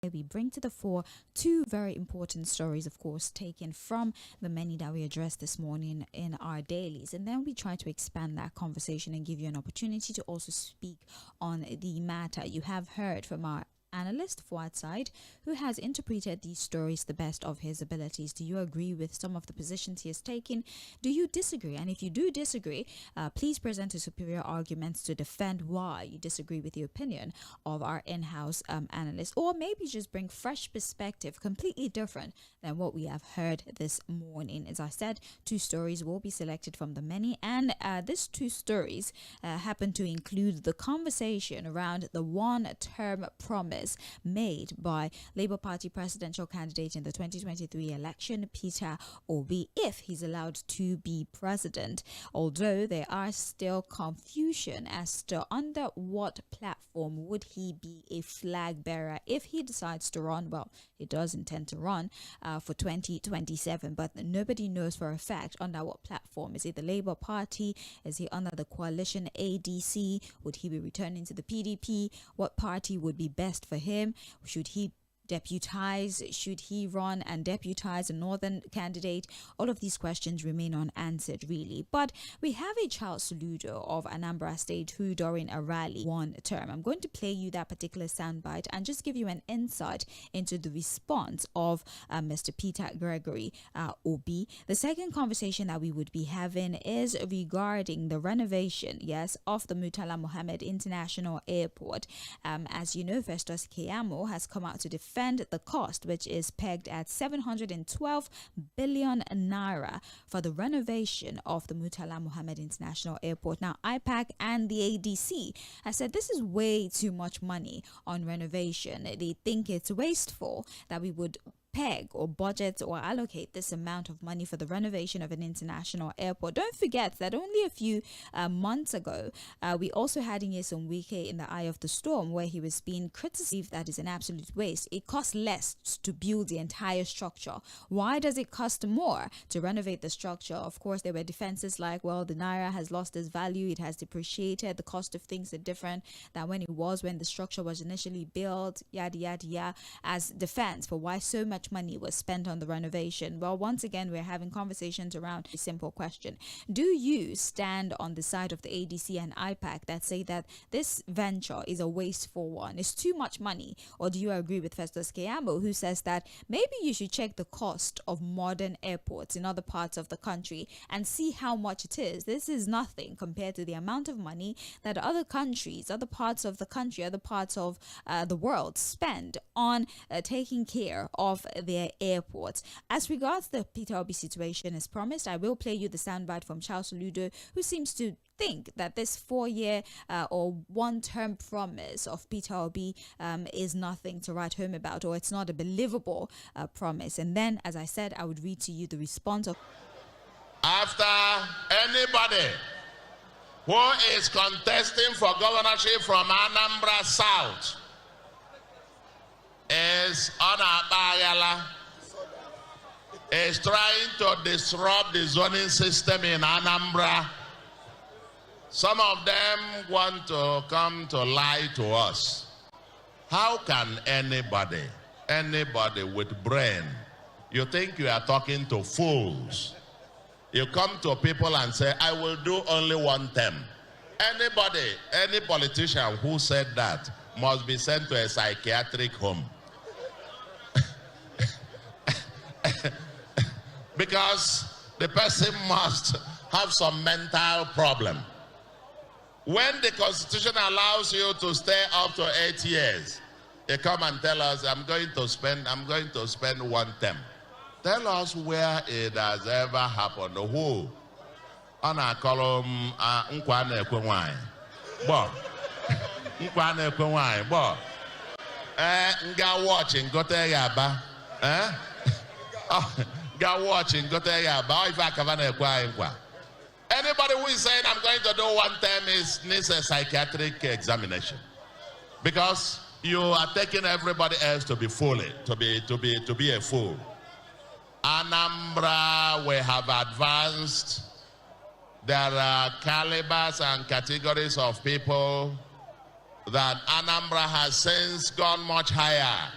We bring to the fore two very important stories, of course, taken from the many that we addressed this morning in our dailies. And then we try to expand that conversation and give you an opportunity to also speak on the matter. You have heard from our analyst Fᴜɣᴜᴜ, who has interpreted these stories the best of his abilities. Do you agree with some of the positions he has taken? Do you disagree? And if you do disagree, please present a superior arguments to defend why you disagree with the opinion of our in-house analyst, or maybe just bring fresh perspective, completely different than what we have heard this morning. As I said, two stories will be selected from the many, and these two stories happen to include the conversation around the one-term promise made by Labour Party presidential candidate in the 2023 election, Peter Obi, if he's allowed to be president. Although there are still confusion as to under what platform would he be a flag bearer if he decides to run. Well, he does intend to run for 2027, but nobody knows for a fact under what platform. Is it the Labour Party? Is he under the coalition ADC? Would he be returning to the PDP? What party would be best for him? Should he deputize? Should he run and deputize a northern candidate? All of these questions remain unanswered, really. But we have a 괓ᴜ of Anambra State who, during a rally, won a term. I'm going to play you that particular soundbite and just give you an insight into the response of Mr. Peter Gregory Obi. The second conversation that we would be having is regarding the renovation, yes, of the Murtala Mohammed International Airport. As you know, Festus Keyamo has come out to defend the cost, which is pegged at 712 billion naira for the renovation of the Murtala Mohammed International Airport. Now, IPAC and the ADC have said this is way too much money on renovation. They think it's wasteful that we would peg or budget or allocate this amount of money for the renovation of an international airport. Don't forget that only a few months ago, we also had ᴛᴏᴜ in the eye of the storm, where he was being criticized that is an absolute waste. It costs less to build the entire structure. Why does it cost more to renovate the structure? Of course, there were defenses like, well, the naira has lost its value, it has depreciated, the cost of things are different than when it was when the structure was initially built, yada yada yada, as defense for why so much money was spent on the renovation. Well, once again, we're having conversations around a simple question. Do you stand on the side of the ADC and IPAC that say that this venture is a wasteful one, it's too much money? Or do you agree with Festus Keyamo, who says that maybe you should check the cost of modern airports in other parts of the country and see how much it is? This is nothing compared to the amount of money that other countries, other parts of the country, other parts of the world spend on taking care of their airports. As regards the Peter Obi situation, as promised, I will play you the soundbite from 괓ᴜ, who seems to think that this 4-year or one-term promise of Peter Obi is nothing to write home about, or it's not a believable promise. And then, as I said, I would read to you the response of... After anybody who is contesting for governorship from Anambra South is Onakpayala, is trying to disrupt the zoning system in Anambra. Some of them want to come to lie to us. How can anybody with brain, you think you are talking to fools? You come to people and say, I will do only one term. Anybody, any politician who said that must be sent to a psychiatric home. Because the person must have some mental problem. When the Constitution allows you to stay up to 8 years, you come and tell us, I'm going to spend one term. Tell us where it has ever happened. Who? On a column, ⴤᴜᴜ Bo. ⴤᴜᴜ Bo. Nga watching, go to Yaba. Ga watching, go to Yaba. Anybody who is saying I'm going to do one term needs a psychiatric examination, because you are taking everybody else to be foolish, to be a fool. Anambra, we have advanced. There are calibers and categories of people that Anambra has since gone much higher.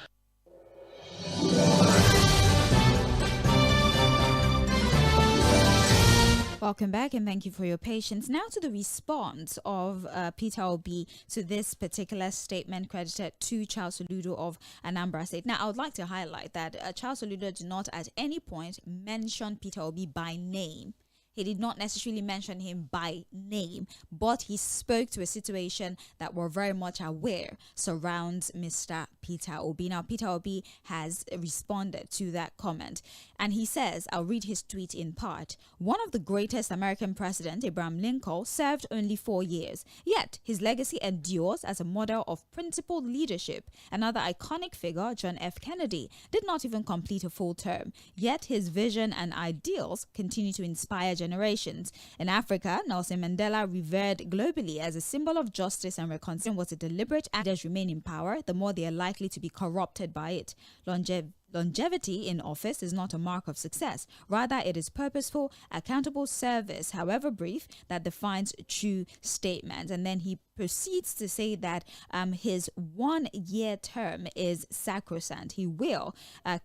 Welcome back and thank you for your patience. Now to the response of Peter Obi to this particular statement credited to Charles Soludo of Anambra State. Now, I would like to highlight that Charles Soludo did not at any point mention Peter Obi by name. He did not necessarily mention him by name, but he spoke to a situation that we're very much aware surrounds Mr. Peter Obi. Now, Peter Obi has responded to that comment, and he says, I'll read his tweet in part. One of the greatest American presidents, Abraham Lincoln, served only 4 years, yet his legacy endures as a model of principled leadership. Another iconic figure, John F. Kennedy, did not even complete a full term, yet his vision and ideals continue to inspire generations. In Africa, Nelson Mandela, revered globally as a symbol of justice and reconciliation, was a deliberate act. Leaders remain in power, the more they are likely to be corrupted by it. Longevity in office is not a mark of success. Rather, it is purposeful, accountable service, however brief, that defines true statements. And then he proceeds to say that his 1-year term is sacrosanct. He will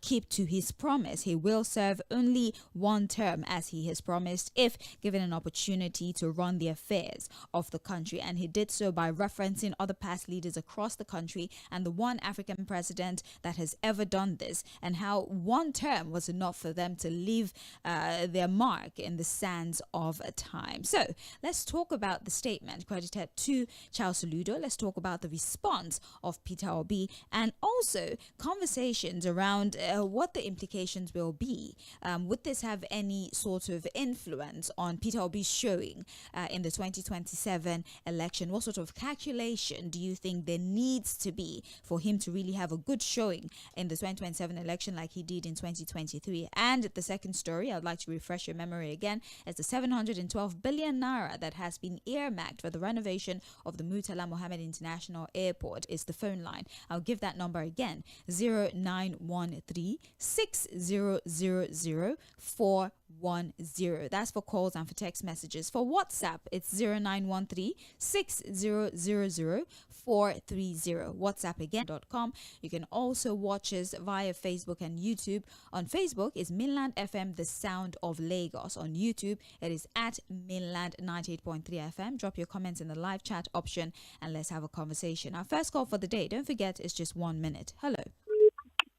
keep to his promise. He will serve only 1 term as he has promised if given an opportunity to run the affairs of the country. And he did so by referencing other past leaders across the country and the one African president that has ever done this, and how 1 term was enough for them to leave their mark in the sands of time. So let's talk about the statement credited to Charles Soludo. Let's talk about the response of Peter Obi, and also conversations around what the implications will be. Would this have any sort of influence on Peter Obi's showing in the 2027 election? What sort of calculation do you think there needs to be for him to really have a good showing in the 2027 election like he did in 2023? And the second story, I'd like to refresh your memory again, is the 712 billion naira that has been earmarked for the renovation of the Murtala Mohammed International Airport. Is the phone line. I'll give that number again, 0913 600 410. That's for calls and for text messages. For WhatsApp, it's 0913 600 430. WhatsApp again.com. You can also watch us via Facebook and YouTube. On Facebook is Mainland FM, the sound of Lagos. On YouTube, it is at Mainland 98.3 FM. Drop your comments in the live chat option and let's have a conversation. Our first call for the day, don't forget, it's just 1 minute. Hello.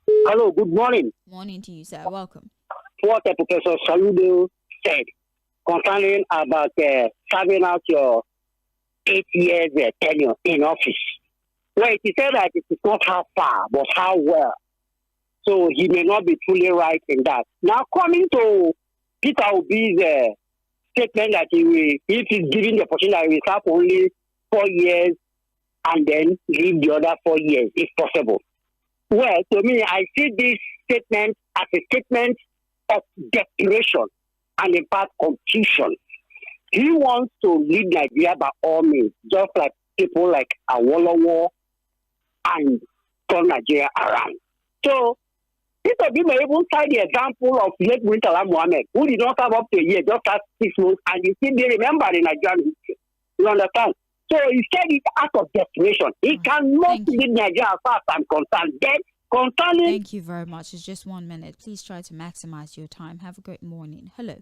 Hello, good morning. Morning to you, sir. Welcome. What Professor Soludo said concerning about serving out your 8 years tenure in office. Well, he said that it is not how far, but how well. So he may not be truly right in that. Now, coming to Peter Obi's statement that if he's given the opportunity, he will serve only 4 years and then leave the other 4 years, if possible. Well, to me, I see this statement as a statement of desperation and, in fact, confusion. He wants to lead Nigeria by all means, just like people like Awolowo and turn Nigeria around. So, Peter Obi may even cite the example of late Murtala Mohammed, who did not serve up to a year, just had 6 months, and he still be remembered in Nigerian history. You understand? So he said it out of desperation. He cannot lead Nigeria as far as I'm concerned. Then, concerning... Thank you very much. It's just 1 minute. Please try to maximize your time. Have a great morning. Hello.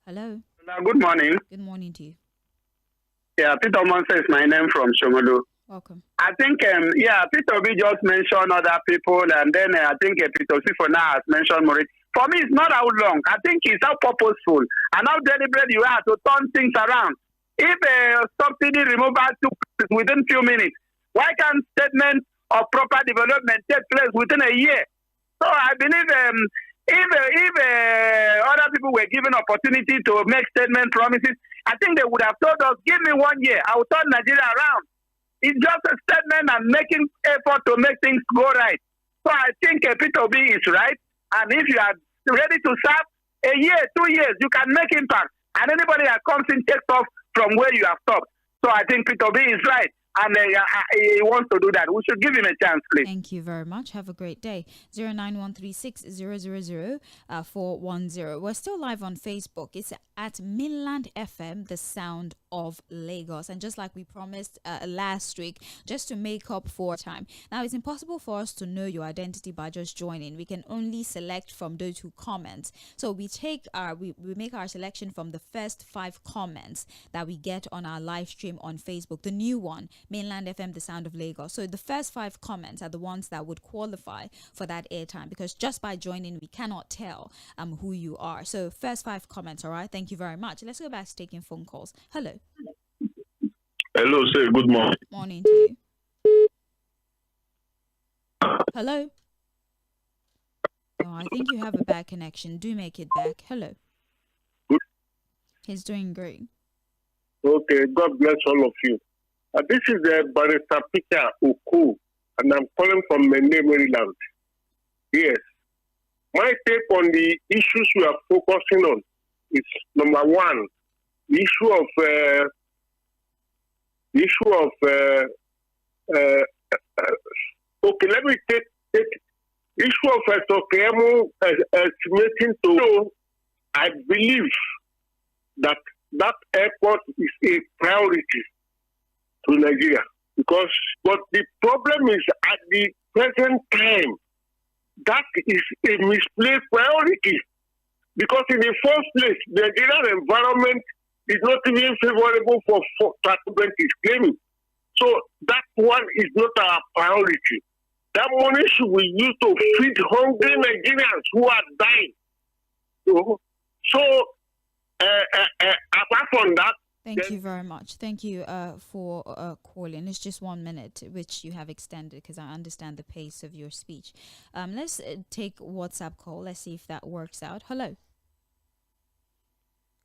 Hello. Good morning. Good morning to you. Yeah, Peter Monse is my name from Shomolu. Welcome. I think, Peter Obi just mentioned other people, and then I think Peter Sifona has mentioned Maurice. For me, it's not how long. I think it's how purposeful and how deliberate you are to turn things around. If a subsidy removal took place within few minutes, why can't statement of proper development take place within a year? So I believe if other people were given opportunity to make statement promises, I think they would have told us, give me 1 year, I will turn Nigeria around. It's just a statement and making effort to make things go right. So I think Peter Obi is right. And if you are ready to serve a year, 2 years, you can make impact. And anybody that comes in takes off from where you have stopped. So I think Peter Obi is right. And he wants to do that. We should give him a chance, please. Thank you very much. Have a great day. 09136000 410. We're still live on Facebook. It's at Mainland FM, the sound of Lagos. And just like we promised last week, just to make up for time. Now, it's impossible for us to know your identity by just joining. We can only select from those who comment. So we make our selection from the first 5 comments that we get on our live stream on Facebook, the new one, Mainland FM, The Sound of Lagos. So the first 5 comments are the ones that would qualify for that airtime, because just by joining, we cannot tell who you are. So first 5 comments, all right? Thank you very much. Let's go back to taking phone calls. Hello. Hello, sir. Good morning. Morning to you. Hello. Oh, I think you have a bad connection. Do make it back. Hello. Good. He's doing great. Okay, God bless all of you. This is Barrister Peter Oku, and I'm calling from Maryland. Yes. My take on the issues we are focusing on is, number one, the issue of okay, let me take issue of estimating to. I believe that airport is a priority to Nigeria, but the problem is at the present time that is a misplaced priority, because in the first place the Nigerian environment is not even favorable for settlement is claiming. So that one is not our priority. That money should be used to feed hungry Nigerians who are dying. So apart from that, thank you very much. Thank you for calling. It's just 1 minute, which you have extended because I understand the pace of your speech. Let's take WhatsApp call. Let's see if that works out. Hello.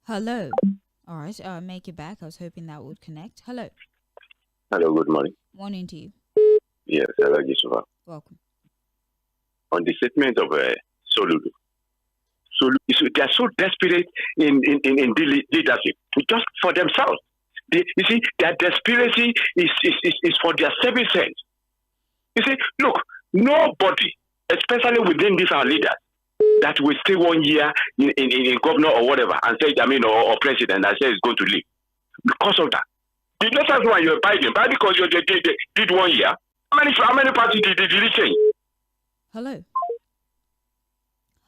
Hello. All right. Make it back. I was hoping that would connect. Hello. Hello. Good morning. Morning to you. Yes, hello, welcome. On the statement of Soludo. So they are so desperate in leadership, just for themselves. You see, their desperation is for their services. You see, look, nobody, especially within these our leaders, that will stay 1 year in governor or whatever and say, or president and say he's going to leave. Because of that. The latest one you're Biden, because you did 1 year. How many parties did it change? Hello.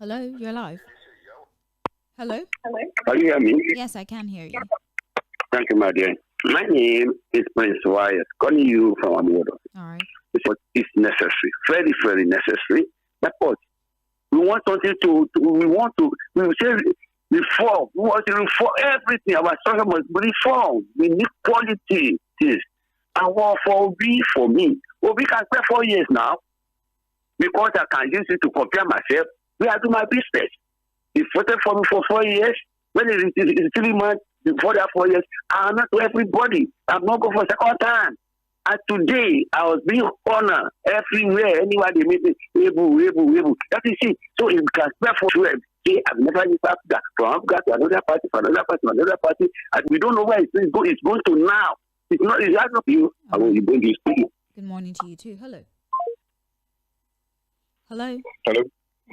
Hello, you're live. Hello? Can you hear me? Yes, I can hear you. Thank you, my dear. My name is Prince Wyatt, calling you from Amodo. All right. It's necessary, very, very necessary. But we want something we say reform. We want to reform everything. Our structure must be reformed. We need quality things. And what for me, we can spend 4 years now, because I can use it to compare myself. We are doing my business. He voted for me for 4 years. When it is 3 months before that 4 years, I'm not to everybody. I'm not going for second time. And today, I was being honored everywhere. Anywhere they meet me, able. That is it. So if you can spare for 12, say, I've never used Africa. From Africa to another party, and we don't know where it's going to now. It's not you. I will bring this to you. Good morning to you too. Hello. Hello. Hello.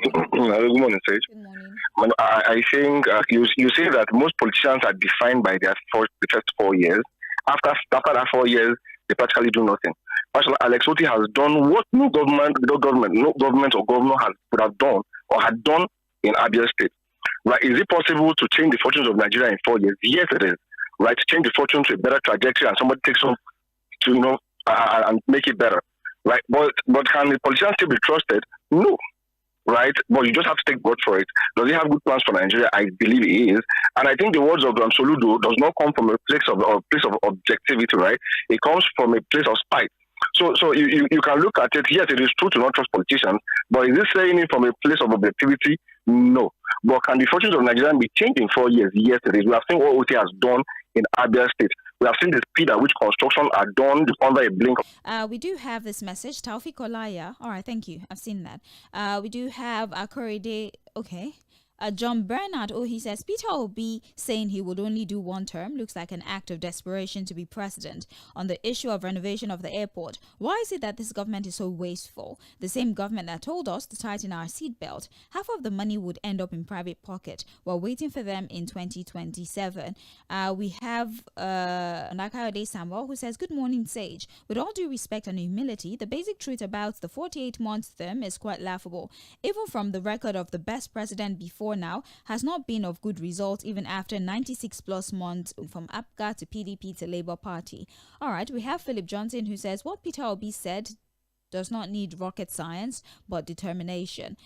Good morning, Sage. Good morning. I think you say that most politicians are defined by the first 4 years. After that 4 years, they practically do nothing. Actually, Alex Otti has done what no government or governor would have done or had done in Abia State. Right? Is it possible to change the fortunes of Nigeria in 4 years? Yes, it is. Right? To change the fortune to a better trajectory, and somebody takes on to and make it better. Right? But can the politicians still be trusted? No. Right? But you just have to take word for it. Does he have good plans for Nigeria? I believe he is. And I think the words of Soludo does not come from a place of objectivity, right? It comes from a place of spite. So you can look at it. Yes, it is true to not trust politicians, but is it saying it from a place of objectivity? No. But can the fortunes of Nigeria be changed in 4 years? Yes, it is. We have seen what OT has done in Abia State. We have seen the speed at which construction are done under a blink. We do have this message. Taufik Olaya. All right, thank you. I've seen that. We do have Akorede. Okay. John Bernard, he says, Peter Obi saying he would only do one term looks like an act of desperation to be president. On the issue of renovation of the airport, why is it that this government is so wasteful? The same government that told us to tighten our seatbelt, half of the money would end up in private pocket while waiting for them in 2027. We have Nakayode Samuel, who says, good morning, Sage. With all due respect and humility, the basic truth about the 48-month term is quite laughable. Even from the record of the best president before now has not been of good results even after 96 plus months from APGA to PDP to Labour Party. All right, we have Philip Johnson, who says what Peter Obi said does not need rocket science, but determination.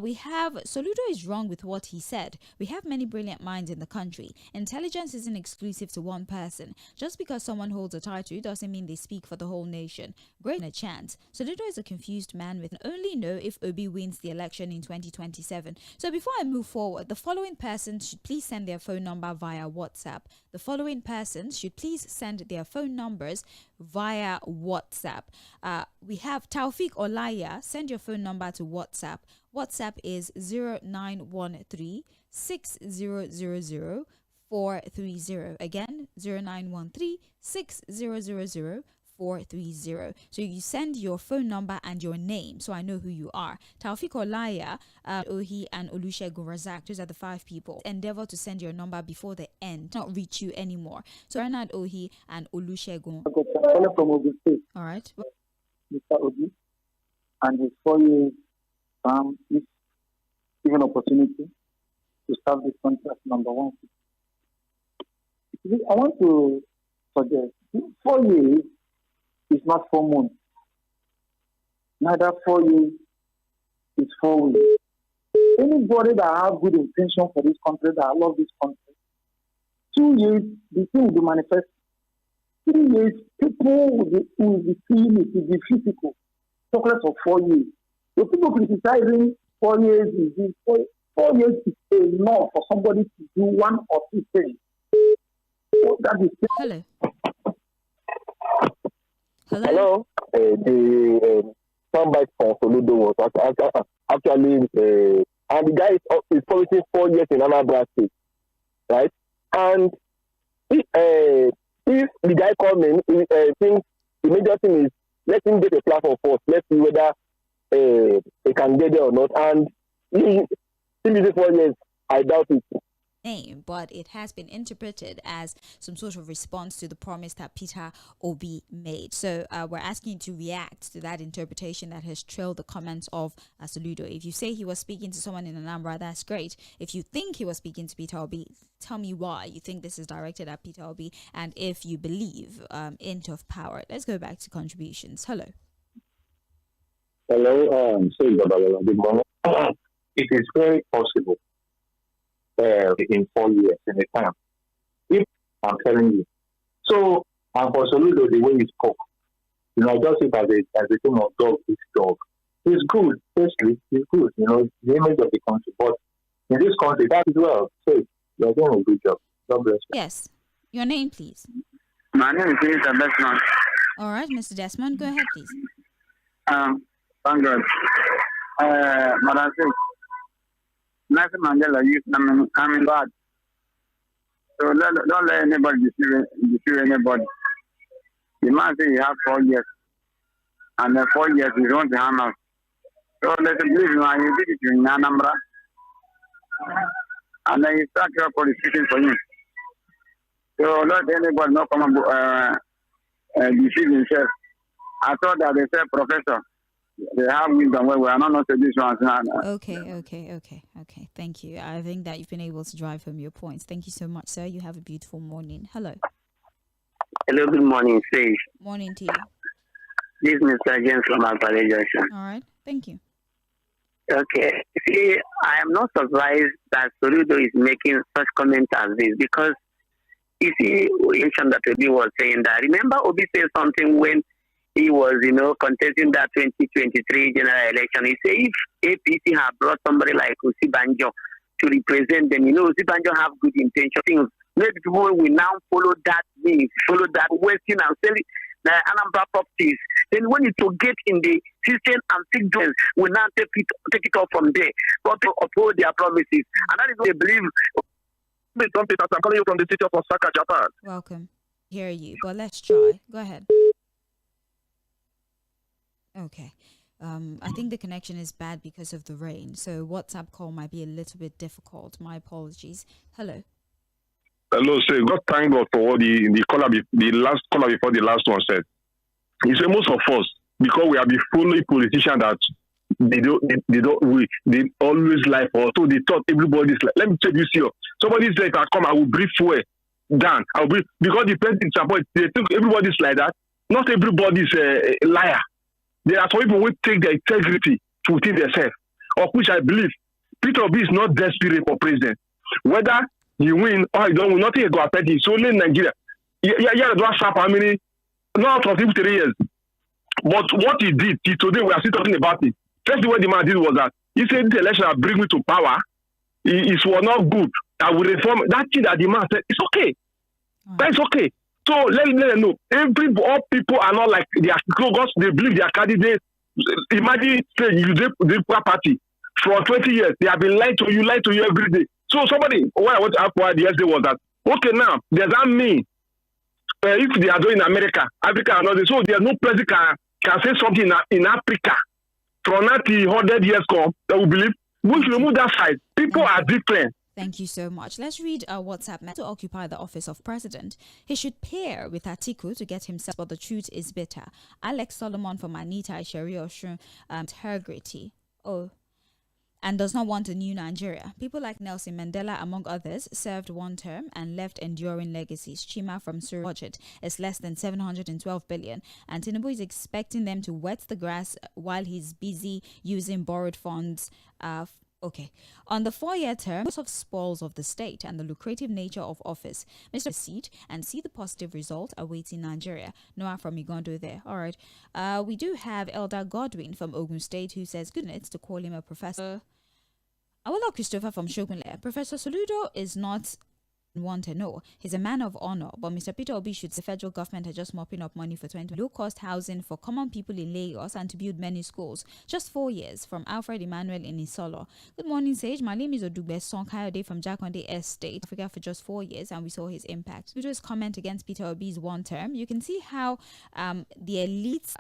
We have Soludo is wrong with what he said. We have many brilliant minds in the country. Intelligence isn't exclusive to one person. Just because someone holds a title doesn't mean they speak for the whole nation. Great a chance. Soludo is a confused man with only know if Obi wins the election in 2027. So before I move forward, the following persons should please send their phone number via WhatsApp. The following persons should please send their phone numbers via WhatsApp. We have Taufik Olaya. Send your phone number to WhatsApp. WhatsApp is 0913 6000 430. Again, 0913 6000 430. So you send your phone number and your name so I know who you are. Taufik Olaya, Ohi, and Olusegun Razak. Those are the 5 people. Endeavor to send your number before the end, not reach you anymore. So Bernard, Ohi, and Olusegun. All right. Mr. Obi, and his 4 years is given opportunity to serve this country as number one. I want to suggest 4 years is not 4 months. Neither 4 years is 4 weeks. Anybody that has good intention for this country, that love this country, 2 years, the thing will be manifest. 3 years, people will be seeing it, will be physical. Chocolate for 4 years. So people criticizing 4 years is this. 4 years is enough for somebody to do 1 or 2 things. So that is Hello. Hello. The soundbite from Soludo was actually, and the guy is promising 4 years in Anambra State, right? And if the guy called me, I think the major thing is let him get a platform first. Let's see whether he can get there or not. And in these 4 years, I doubt it. Name, but it has been interpreted as some sort of response to the promise that Peter Obi made. So we're asking you to react to that interpretation that has trailed the comments of Soludo. If you say he was speaking to someone in Anambra, that's great. If you think he was speaking to Peter Obi, tell me why you think this is directed at Peter Obi, and if you believe into of power. Let's go back to contributions. Hello. Hello, good morning. It is very possible in 4 years in a time. If I'm telling you. So, and for Soludo, the way he spoke, just it as a thing of dog is dog. It's good, firstly, it's good, the image of the country. But in this country, that is well. So, you're doing a good job. God bless you. Yes. Your name, please. My name is Mr. Desmond. All right, Mr. Desmond, go ahead, please. Thank God. Madam says, Nelson Mandela used I'm in God. So don't let anybody deceive anybody. The man says you have 4 years. And then 4 years you don't harm us. So let's believe you and you did it in Anambra. And then you start your politician for him. So let anybody not come and deceive himself. I thought that they said professor. They have wisdom where we are not to this one. Okay. Thank you. I think that you've been able to drive home your points. Thank you so much, sir. You have a beautiful morning. Hello. Hello, good morning, Sage. Morning to you. This is Mr. James from Alpha Junction. All right. Thank you. Okay. See, I am not surprised that Soludo is making such comments as this because, you see, that Obi was saying that. Remember, Obi said something when he was, contesting that 2023 general election. He said if APC had brought somebody like Osibanjo to represent them, Osibanjo have good intentions. Maybe people will now follow that way, follow that wasting and Anambra properties. Then when you get in the system and fix joints, we now take it off from there. But to uphold their promises. And that is what they believe. I'm calling you from the city of Osaka, Japan. Welcome. Hear you, but let's try. Go ahead. Okay. I think the connection is bad because of the rain, so WhatsApp call might be a little bit difficult. My apologies. Hello. Hello, sir. God thank God for what the last caller before the last one said. He said most of us, because we are the fully politicians that they always lie for us. So they thought everybody's like, let me tell you, see, somebody's like, I come, I will breathe fuel down. I'll breathe, because the president support, they think everybody's like that. Not everybody's a liar. There are some people who take their integrity to within themselves, of which I believe Peter Obi is not desperate for president. Whether he win or he don't win, nothing is going to affect him. It's only Nigeria. Yeah, do how many? Not for 3 years. But what he did, today we are still talking about it. First thing what the man did was that he said this election will bring me to power. It was not good. I will reform. That thing that the man said, it's okay. That's okay. So let them know. All people are not like they are because they believe their candidates. Imagine you the party for 20 years. They have been lying to you every day. So somebody, what I want to ask why the yesterday was that, okay, now does that mean if they are doing Africa and all this, so there's no president can say something in Africa from 100 years come that we believe we should remove that side. People are different. Thank you so much. Let's read our WhatsApp message. To occupy the office of president, he should pair with Atiku to get himself, but the truth is bitter. Alex Solomon from Anita Esheri integrity. And does not want a new Nigeria. People like Nelson Mandela, among others, served one term and left enduring legacies. Chima from Surrey budget is less than 712 billion, and Tinubu is expecting them to wet the grass while he's busy using borrowed funds. On the 4-year term, because of spoils of the state and the lucrative nature of office, Mr. Seat and see the positive result awaiting Nigeria. Noah from Igondo there. All right. We do have Elder Godwin from Ogun State who says, goodness to call him a professor. Awolowo Christopher from Shogunle. Professor Soludo is not want to know. He's a man of honor, but Mr. Peter Obi should the federal government are just mopping up money for 20 low-cost housing for common people in Lagos and to build many schools. Just 4 years. From Alfred Emmanuel in Isolo. Good morning, Sage. My name is 𝐷 from Jakonde Estate, Africa, for just 4 years, and we saw his impact. Ludo's comment against Peter Obi's one term. You can see how the elites,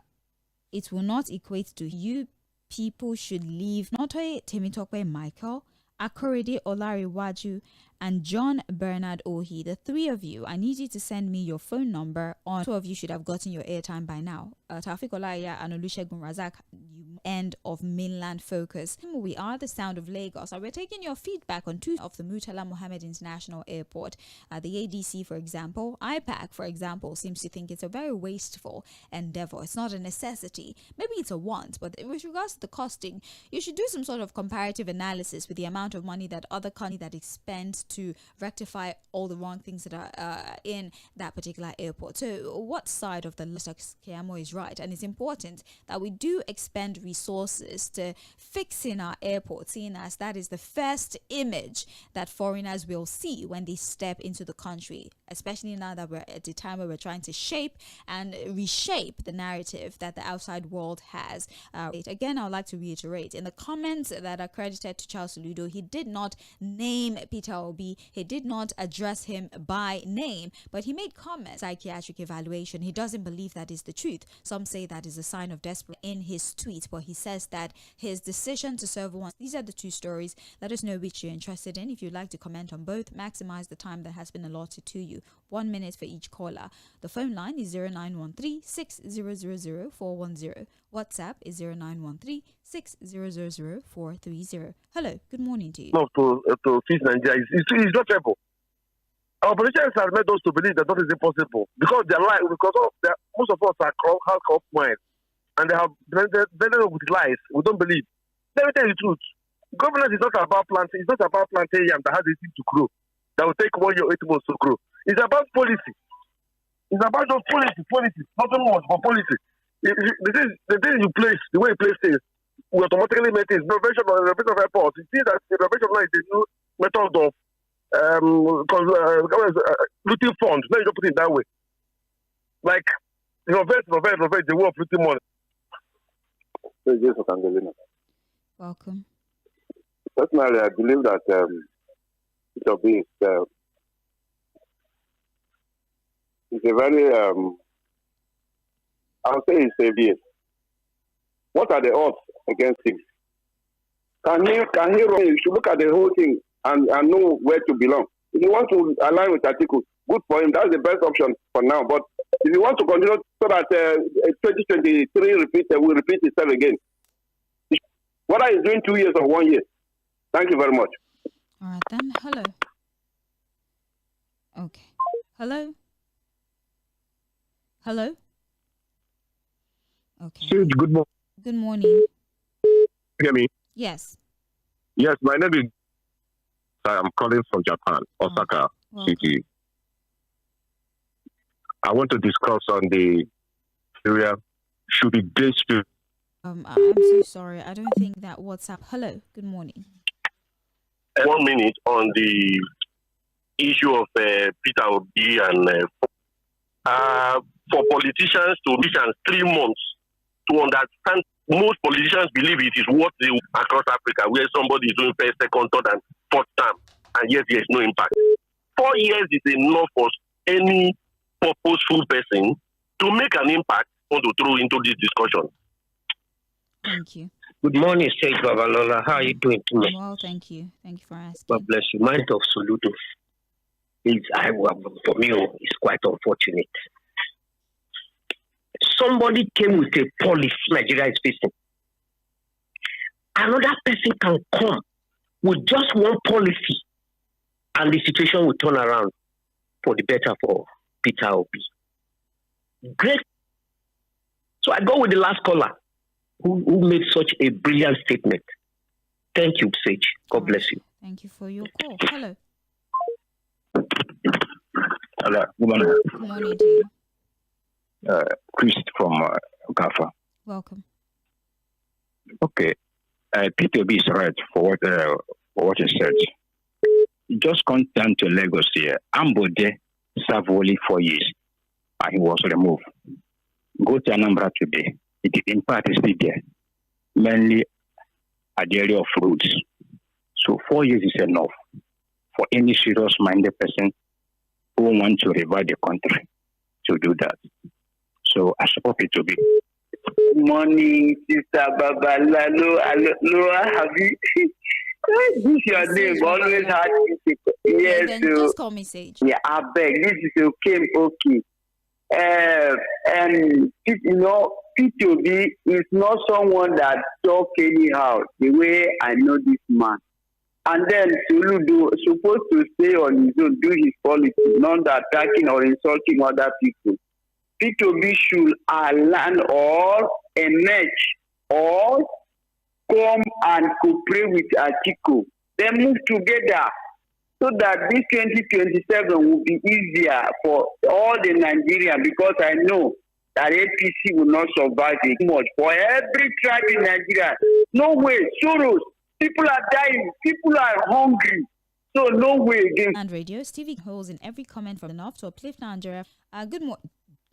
it will not equate to you. People should leave. Notoye Temitope Michael, Akorede Olariwaju, and John Bernard Ohi, the three of you, I need you to send me your phone number on. 2 of you should have gotten your airtime by now. Taufik Olaya and Olusegun Razak, end of mainland focus. We are the sound of Lagos, and we're taking your feedback on 2 of the Murtala Mohammed International Airport. The ADC, for example, IPAC, for example, seems to think it's a very wasteful endeavor. It's not a necessity. Maybe it's a want, but with regards to the costing, you should do some sort of comparative analysis with the amount of money that other countries that expend to rectify all the wrong things that are in that particular airport. So what side of the Keyamo is right? And it's important that we do expend resources to fixing our airport, seeing as that is the first image that foreigners will see when they step into the country, especially now that we're at the time where we're trying to shape and reshape the narrative that the outside world has. Again, I would like to reiterate, in the comments that are credited to Charles Soludo, he did not name Peter Obi. He did not address him by name, but he made comments. Psychiatric evaluation. He doesn't believe that is the truth. Some say that is a sign of desperation in his tweet, but he says that his decision to serve one. These are the 2 stories. Let us know which you're interested in. If you'd like to comment on both, maximize the time that has been allotted to you. 1 minute for each caller. The phone line is 0913-6000-410. WhatsApp is 0913-6000-430. Hello, good morning to you. To fix Nigeria is not able. Our politicians have made us to believe that nothing is impossible because they are lying. Most of us are have corrupt minds, and they have blended with lies. We don't believe. Let me tell you the truth. Governance is not about planting. It's not about planting yam that has a thing to grow. That will take 1 year or 8 months to grow. It's about policy. It's about just policy. Nothing more but policy. The thing you place, the way you place things, we automatically make it. Renovation of airports. You see that the renovation now is a new method of looting funds. Let me just put it that way. Like the world pretty much. Welcome. Personally, I believe that it will be it's a very I'll say it's severe. What are the odds against him? Can he run? You should look at the whole thing and know where to belong. If you want to align with Atiku, good for him. That's the best option for now. But if you want to continue so that 2023 will repeat itself again, whether he's doing 2 years or 1 year. Thank you very much. All right then. Hello. Okay. Hello. Hello. Okay. Good morning. Good morning. Hear me? Yes. Yes, my name is. I'm calling from Japan, Osaka City. I want to discuss on the area should be based. I'm so sorry. I don't think that WhatsApp. Hello. Good morning. 1 minute on the issue of Peter Obi and for politicians to reach 3 months to understand. Most politicians believe it is what they across Africa, where somebody is doing first, second, third, and fourth term, and yet there is no impact. 4 years is enough for any purposeful person to make an impact or to throw into this discussion. Thank you. Good morning, State Babalola. How are you doing tonight? Well, thank you. Thank you for asking. God bless you. Mind of Soludo for me, it's quite unfortunate. Somebody came with a policy Nigeria is facing. Another person can come with just one policy and the situation will turn around for the better for Peter Obi. Great. So I go with the last caller who made such a brilliant statement. Thank you, Sage. God bless you. Thank you for your call. Hello. Hello. Good morning. Good morning to you. Chris from Gafa. Welcome. Okay. Peter B is right for what he said. Just come down to Lagos here. Ambode served only 4 years and he was removed. Go to Anambra today. The impact is still there. Mainly at the area of roads. So 4 years is enough for any serious-minded person who wants to revive the country to do that. So I support it to be. Good morning, Sister Babalalo. Have you? This is your name. Always hard. Yes. Then just call me Sage. Yeah, I beg. This is okay. And P2B is not someone that talk anyhow. The way I know this man. And then Soludo supposed to stay on his own, do his politics, not attacking or insulting other people. P2B should learn or emerge or come and cooperate with Atiku. Then move together so that this 2027 will be easier for all the Nigerians, because I know that APC will not survive it much. For every tribe in Nigeria, no way, Soros, people are dying, people are hungry. So no way again. And radio, Stevie holds in every comment from enough to uplift Nigeria.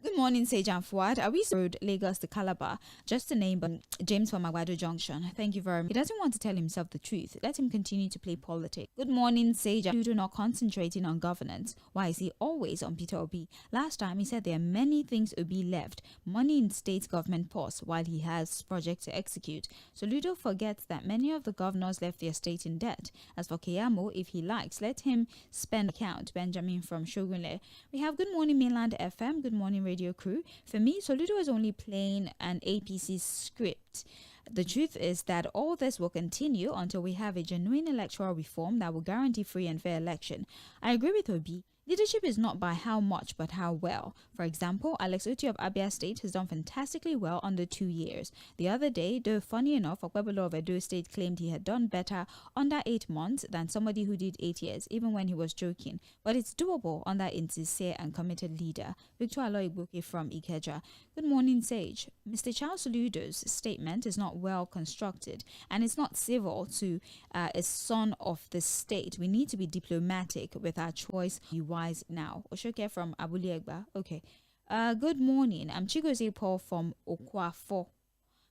Good morning, Sage and Fuad. Are we road Lagos to Calabar? Just to name James from Agbado Junction. Thank you very much. He doesn't want to tell himself the truth. Let him continue to play politics. Good morning, Sage. Ludo not concentrating on governance. Why is he always on Peter Obi? Last time he said there are many things Obi left. Money in state government pause while he has projects to execute. So Ludo forgets that many of the governors left their state in debt. As for Keyamo, if he likes, let him spend account. Benjamin from Shogunle. We have Good Morning Mainland FM. Good morning, Radio Crew. For me, Soludo is only playing an APC script. The truth is that all this will continue until we have a genuine electoral reform that will guarantee free and fair election. I agree with Obi. Leadership is not by how much, but how well. For example, Alex Oti of Abia State has done fantastically well under 2 years. The other day, though funny enough, Okwebolo of Edo State claimed he had done better under 8 months than somebody who did 8 years, even when he was joking. But it's doable under a sincere and committed leader. Victor Aloigboke from Ikeja. Good morning, Sage. Mr. Charles Soludo's statement is not well constructed, and it's not civil to a son of the state. We need to be diplomatic with our choice. Be wise now. Oshoke from Abuliegba. Okay. Good morning. I'm Chigozie Paul from Okwafo.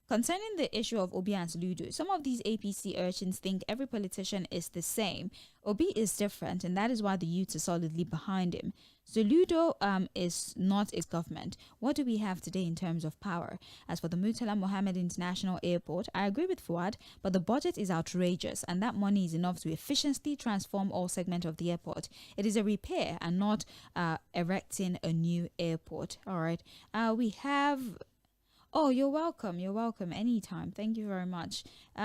Concerning the issue of Obi and Soludo, some of these APC urchins think every politician is the same. Obi is different, and that is why the youth are solidly behind him. Soludo is not its government. What do we have today in terms of power? As for the Murtala Mohammed International Airport, I agree with Fuad, but the budget is outrageous, and that money is enough to efficiently transform all segments of the airport. It is a repair and not erecting a new airport. All right. We have... Oh, you're welcome. You're welcome. Anytime. Thank you very much.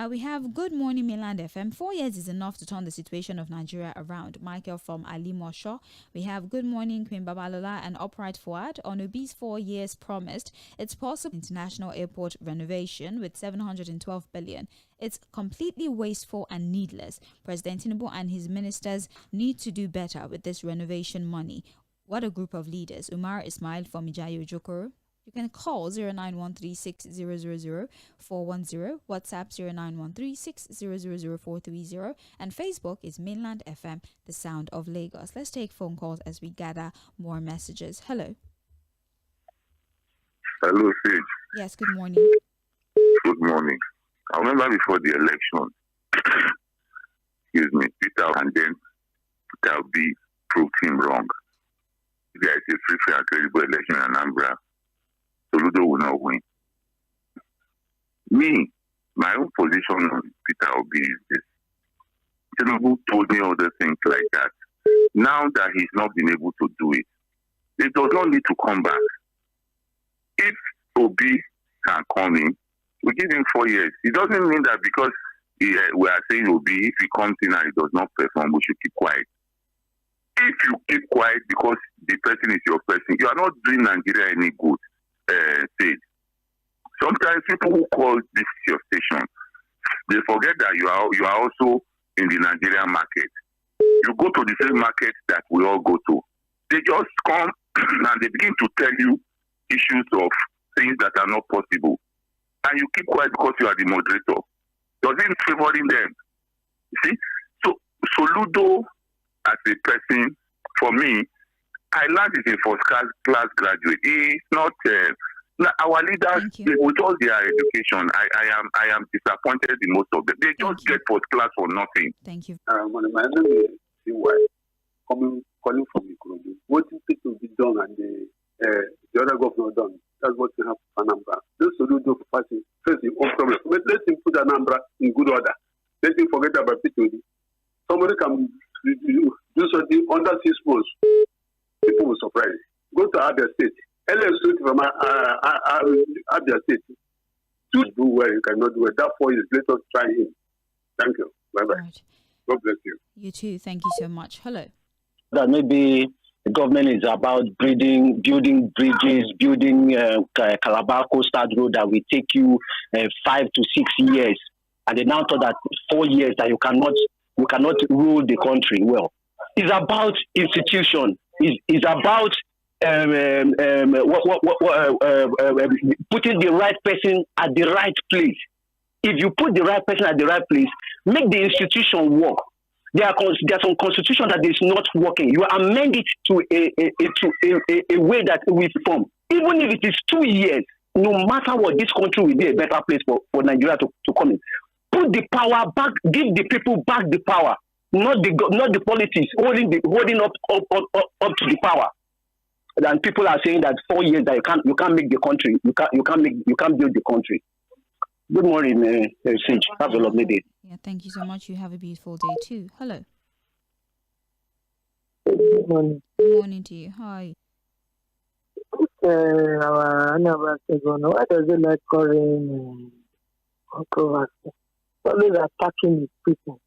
We have Good Morning Mainland FM. 4 years is enough to turn the situation of Nigeria around. Michael from Alimosho. We have Good Morning Queen Babalola and Upright Fuad. On Obi's 4 years promised, it's possible international airport renovation with 712 billion. It's completely wasteful and needless. President Tinubu and his ministers need to do better with this renovation money. What a group of leaders. Umar Ismail from Ijayo Jokoro. You can call 091360000410, WhatsApp 091360000430, and Facebook is Mainland FM, the sound of Lagos. Let's take phone calls as we gather more messages. Hello. Hello, Sage. Yes, good morning. Good morning. I remember before the election, excuse me, Peter and then Peter Obi proved him wrong. If there is a free, fair, and credible election in Anambra, Soludo will not win. Me, my own position on Peter Obi is this. Tinubu told me all the things like that. Now that he's not been able to do it, it does not need to come back. If Obi can come in, we give him 4 years. It doesn't mean that because we are saying Obi, if he comes in and he does not perform, we should keep quiet. If you keep quiet because the person is your person, you are not doing Nigeria any good. Stage. Sometimes people who call this your station, they forget that you are also in the Nigerian market. You go to the same market that we all go to. They just come and they begin to tell you issues of things that are not possible. And you keep quiet because you are the moderator. Doesn't favoring them. You see? So Soludo as a person, for me, I learned it in first class graduate. It's not our leaders with all their education. I am disappointed in most of them. They just get first class for nothing. Thank you. My name is CY, calling from Ikorodu. What is people be done and the other governor done? That's what we have for Anambra. Those who do facing all problems. But let him put Anambra in good order. Let him forget about people. Somebody can do something under 6 months. People will surprise. Go to Abia State. LS from Abia State. To do well, you cannot do it. That 4 years, let us try him. Thank you. Bye-bye. Right. God bless you. You too. Thank you so much. Hello. That maybe the government is about building bridges, building Calabar Coastal Road that will take you 5 to 6 years. And they now thought that 4 years that you cannot rule the country well. It's about institution. It's about putting the right person at the right place. If you put the right person at the right place, make the institution work. There are some constitution that is not working. You amend it to a way that it will form. Even if it is 2 years, no matter what, this country will be a better place for Nigeria to come in. Put the power back, give the people back the power, not the politics holding up to the power. And people are saying that 4 years that you can't make the country, you can't build the country. Good morning, Sage. Have a lovely day. Yeah, thank you so much. You have a beautiful day too. Hello. Good morning. Good morning to you. Hi. Our why does it like calling controversy? Always attacking his people.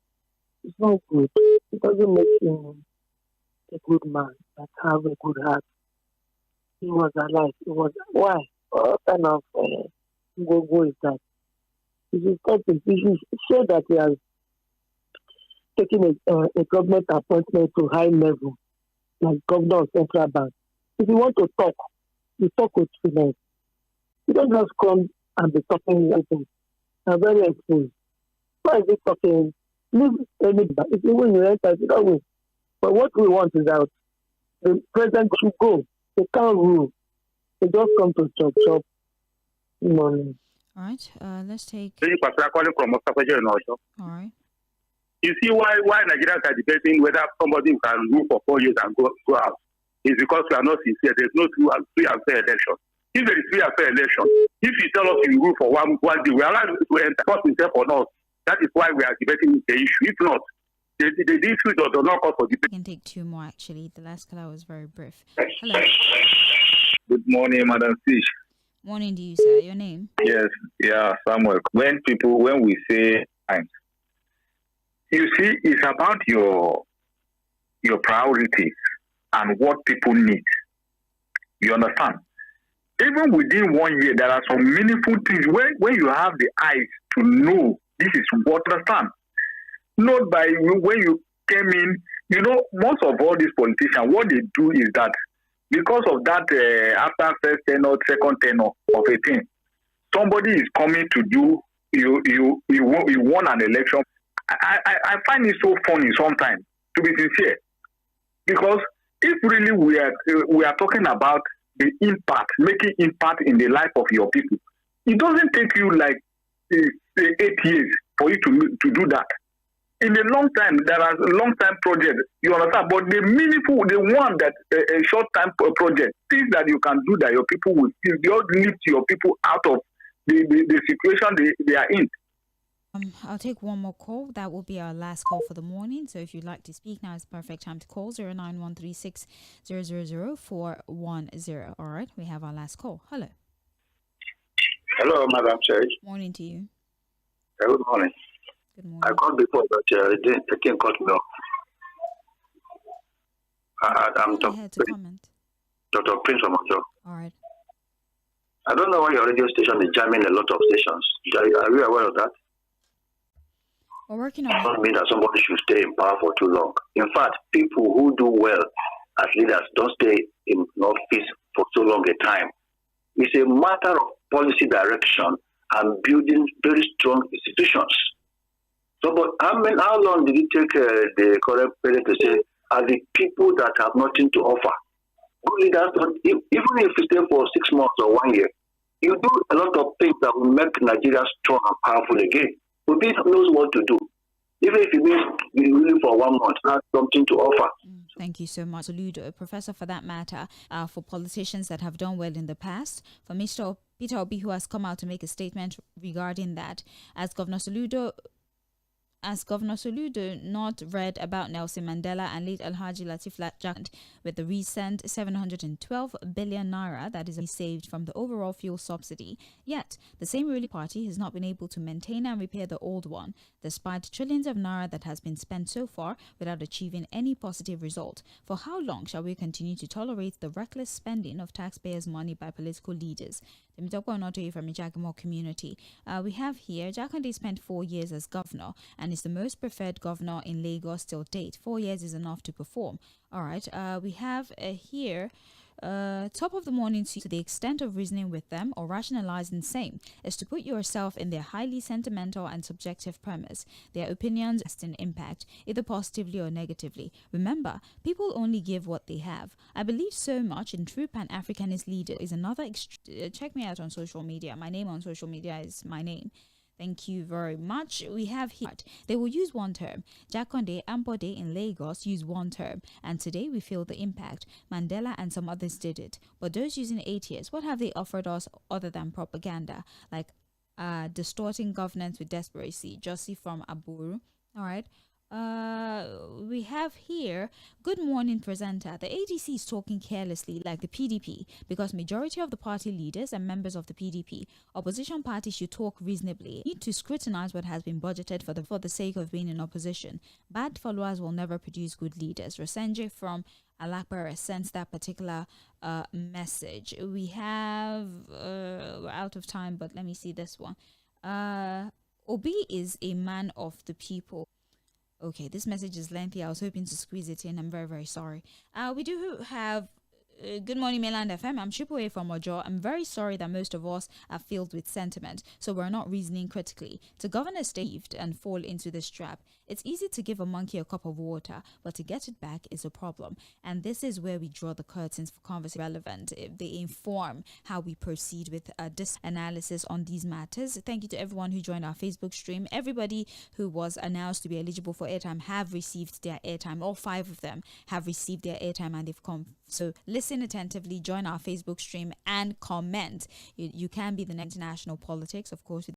It's not good. It doesn't make him a good man that have a good heart. He was alive. Why? What kind of go is that? He should show that he has taken a government appointment to high level, like governor of Central Bank. If you want to talk, you talk with finesse. You don't just come and be talking anything. I'm very exposed. Why is he talking? Leave anybody. If you win, you enter. You don't win. But what we want is that the president should go. They can't rule. They just come to chop money. All right. Let's take. Calling from All right. You see why Nigerians are debating whether somebody can rule for 4 years and go out. It's because we are not sincere. There's no free and fair election. If there is free and fair election, if you tell us you rule for one day, we are allowed to enter. Cost himself or not. That is why we are debating the issue. If not, the issue does not call for debate. I can take two more actually. The last caller was very brief. Hello. Good morning, Madam Fish. Morning to you, sir. Your name? Yes, Samuel. When we say time, you see, it's about your priorities and what people need. You understand? Even within 1 year, there are some meaningful things when you have the eyes to know this is what you understand. Not by when you came in, most of all these politicians, what they do is that because of that, after first tenor, second tenor of a thing, somebody is coming to do, you won an election. I find it so funny sometimes, to be sincere, because if really we are talking about the impact, making impact in the life of your people, it doesn't take you like 8 years for you to do that. In a long time, there are long time projects, you understand, but the meaningful, the one that a short time project, things that you can do that your people will still just lift your people out of the situation they are in. I'll take one more call. That will be our last call for the morning. So if you'd like to speak, now is the perfect time to call 09136 000 410. All right, we have our last call. Hello. Hello, Madam Chair. Morning to you. Good morning. Good morning. I called before, but the thing cut me off. I'm Dr. Prince from Ojo. All right. I don't know why your radio station is jamming a lot of stations. Are you aware of that? We're working on it. It doesn't mean that somebody should stay in power for too long. In fact, people who do well as leaders don't stay in office for so long a time. It's a matter of policy direction and building very strong institutions. So, but how long did it take the current president to say, are the people that have nothing to offer? Good leaders, even if you stay for 6 months or 1 year, you do a lot of things that will make Nigeria strong and powerful again. But people knows what to do. Even if you be ruling for 1 month, have something to offer. Thank you so much, Ludo. Professor, for that matter, for politicians that have done well in the past, for Mr. Peter Obi, who has come out to make a statement regarding that, as Governor Soludo not read about Nelson Mandela and late Alhaji Latif Jackand with the recent 712 billion naira that is saved from the overall fuel subsidy. Yet, the same ruling party has not been able to maintain and repair the old one, despite trillions of naira that has been spent so far without achieving any positive result. For how long shall we continue to tolerate the reckless spending of taxpayers' money by political leaders? From the Jagamo community. We have here, Jakande spent 4 years as governor and is the most preferred governor in Lagos till date. 4 years is enough to perform. All right, we have here, top of the morning, to the extent of reasoning with them or rationalizing same is to put yourself in their highly sentimental and subjective premise. Their opinions has an impact, either positively or negatively. Remember, people only give what they have. I believe so much in true Pan-Africanist leader is another. Check me out on social media. My name on social media is my name. Thank you very much. We have here, they will use one term. Jakonde and Bode in Lagos use one term. And today we feel the impact. Mandela and some others did it. But those using 8 years, what have they offered us other than propaganda? Like distorting governance with desperation. Josie from Aburu. All right. We have here, good morning presenter. The ADC is talking carelessly like the PDP because majority of the party leaders and members of the PDP, opposition parties should talk reasonably. Need to scrutinize what has been budgeted for the sake of being in opposition. Bad followers will never produce good leaders. Rosenje from Alakbara sends that particular message. We have, we're out of time, but let me see this one. Obi is a man of the people. Okay, this message is lengthy. I was hoping to squeeze it in. I'm very, very sorry. We do have Good morning, Mainland FM. I'm Chipoe from Ojo. I'm very sorry that most of us are filled with sentiment, so we're not reasoning critically. To govern a state and fall into this trap, it's easy to give a monkey a cup of water, but to get it back is a problem. And this is where we draw the curtains for conversation relevant. They inform how we proceed with this analysis on these matters. Thank you to everyone who joined our Facebook stream. Everybody who was announced to be eligible for airtime have received their airtime. All 5 of them have received their airtime and they've come. So listen attentively, join our Facebook stream and comment. You can be the next national politics, of course, with